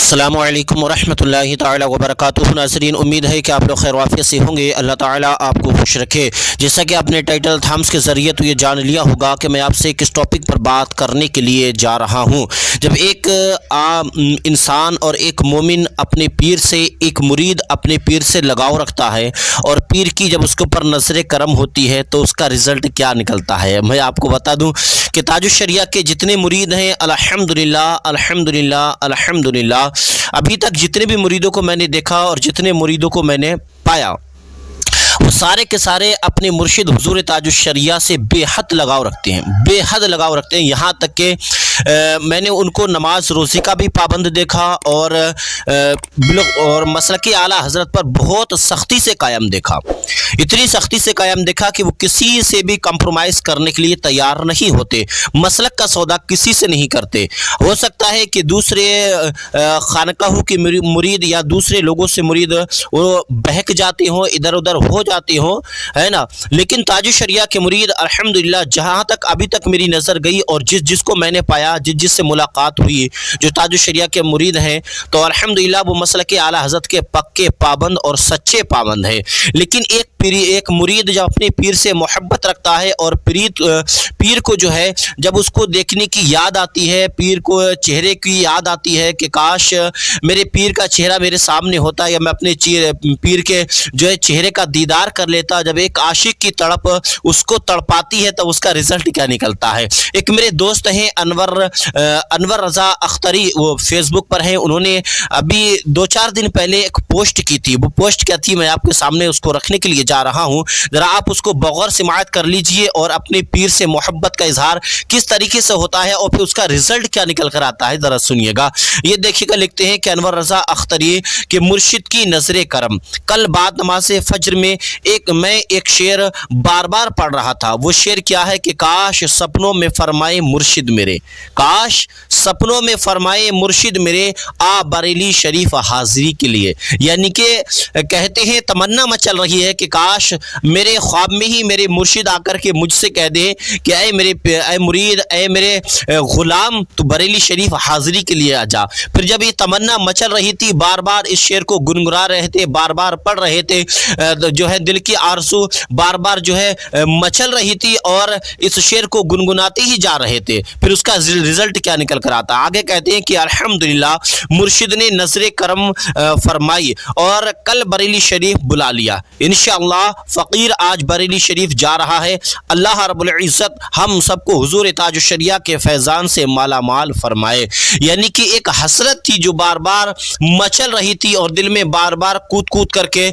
السلام علیکم ورحمۃ اللہ تعالی وبرکاتہ۔ ناظرین، امید ہے کہ آپ لوگ خیر وافیت سے ہوں گے۔ اللہ تعالیٰ آپ کو خوش رکھے۔ جیسا کہ آپ نے ٹائٹل تھامس کے ذریعے تو یہ جان لیا ہوگا کہ میں آپ سے کس ٹاپک پر بات کرنے کے لیے جا رہا ہوں۔ جب ایک انسان اور ایک مومن اپنے پیر سے، ایک مرید اپنے پیر سے لگاؤ رکھتا ہے اور پیر کی جب اس کے اوپر نظر کرم ہوتی ہے تو اس کا رزلٹ کیا نکلتا ہے، میں آپ کو بتا دوں کہ تاج الشریعہ کے جتنے مرید ہیں، الحمدللہ الحمدللہ الحمدللہ، ابھی تک جتنے بھی مریدوں کو میں نے دیکھا اور جتنے مریدوں کو میں نے پایا، وہ سارے کے سارے اپنے مرشد حضور تاج الشریعہ سے بے حد لگاؤ رکھتے ہیں، بے حد لگاؤ رکھتے ہیں۔ یہاں تک کہ میں نے ان کو نماز روزی کا بھی پابند دیکھا اور مسلک اعلیٰ حضرت پر بہت سختی سے قائم دیکھا، اتنی سختی سے قائم دیکھا کہ وہ کسی سے بھی کمپرومائز کرنے کے لیے تیار نہیں ہوتے، مسلک کا سودا کسی سے نہیں کرتے۔ ہو سکتا ہے کہ دوسرے خانقاہوں کی مرید یا دوسرے لوگوں سے مرید وہ بہک جاتے ہوں، ادھر ادھر ہو جاتے ہوں، ہے نا، لیکن تاج الشریعہ کے مرید الحمدللہ جہاں تک ابھی تک میری نظر گئی اور جس کو میں نے پایا، جس سے ملاقات ہوئی، جو تاج الشریعہ کے مرید ہیں، تو الحمدللہ وہ مسلک اعلیٰ حضرت کے پکے پابند اور سچے پابند ہیں۔ لیکن ایک مرید جب اپنے پیر سے محبت رکھتا ہے اور پیر کو جو ہے جب اس کو دیکھنے کی یاد آتی ہے، پیر کو چہرے کی یاد آتی ہے کہ کاش میرے پیر کا چہرہ میرے سامنے ہوتا یا میں اپنے پیر کے جو ہے چہرے کا دیدار کر لیتا، جب ایک عاشق کی تڑپ اس کو تڑپاتی ہے تو اس کا رزلٹ کیا نکلتا ہے۔ ایک میرے دوست ہیں انور رضا اختری، وہ فیس بک پر ہیں، انہوں نے ابھی 2-4 دن پہلے ایک پوسٹ کی تھی۔ وہ پوسٹ کیا تھی، میں آپ کے سامنے اس کو رکھنے کے لیے جا رہا ہوں، ذرا آپ اس کو بغور سماعت کر لیجئے اور اپنے پیر سے محبت کا اظہار کس طریقے سے ہوتا ہے اور پھر اس کا رزلٹ کیا نکل کر آتا ہے، ذرا سنیے گا۔ یہ دیکھیے گا، لکھتے ہیں کہ انور رضا اختری کہ مرشد کی نظر کرم، کل بعد نماز فجر میں میں ایک شعر بار بار پڑھ رہا تھا۔ وہ شعر کیا ہے کہ کاش سپنوں میں فرمائے مرشد میرے، کاش سپنوں میں فرمائے مرشد میرے، آ بریلی شریف حاضری کے لیے۔ یعنی کہ کہتے ہیں تمنا مچل رہی ہے کہ کاش میرے خواب میں ہی میرے مرشد آ کر کے مجھ سے کہہ دے کہ اے مرید، اے میرے غلام، تو بریلی شریف حاضری کے لیے آ جا۔ پھر جب یہ تمنا مچل رہی تھی، بار بار اس شعر کو گنگنا رہے تھے، بار بار پڑھ رہے تھے، جو ہے دل کی آرزو بار بار جو ہے مچل رہی تھی اور اس شعر کو گنگناتے ہی جا رہے تھے، پھر اس کا رزلٹ کیا نکل کر آتا۔ آگے کہتے ہیں کہ الحمدللہ مرشد نے نظر کرم فرمائی اور کل بریلی شریف بلا لیا، انشاءاللہ فقیر آج بریلی شریف جا رہا ہے۔ اللہ رب العزت ہم سب کو حضور تاج الشریعہ کے فیضان سے مالا مال فرمائے۔ یعنی کہ ایک حسرت تھی جو بار بار مچل رہی تھی اور دل میں بار بار کود کر کے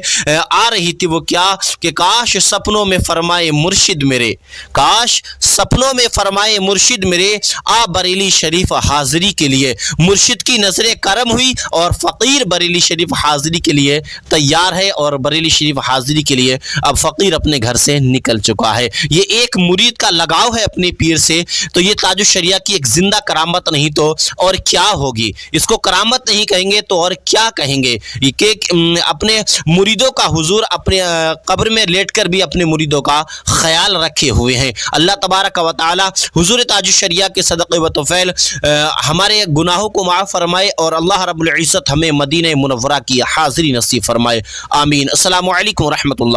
آ رہی تھی، وہ کیا کہ کاش سپنوں میں فرمائے مرشد میرے، کاش سپنوں میں فرمائے مرشد میرے، آ بریلی شریف حاضری کے لیے۔ مرشد کی نظر کرم ہوئی اور فقیر بریلی شریف حاضری کے لیے تیار ہے اور بریلی شریف حاضری کے لیے اب فقیر اپنے گھر سے نکل چکا ہے۔ یہ ایک مرید کا لگاؤ ہے اپنے پیر سے، تو یہ تاج الشریعہ کی ایک زندہ کرامت نہیں تو اور کیا ہوگی؟ اس کو کرامت نہیں کہیں گے تو اور کیا کہیں گے؟ کہ اپنے مریدوں کا حضور اپنے قبر میں لیٹ کر بھی اپنے مریدوں کا خیال رکھے ہوئے ہیں۔ اللہ تبارک و تعالی حضور تاج الشریعہ کے صدقے و طفیل ہمارے گناہوں کو معاف فرمائے اور اللہ رب العزت ہمیں مدینہ منورہ کی حاضری نصیب فرمائے، آمین۔ السلام علیکم ورحمۃ اللہ۔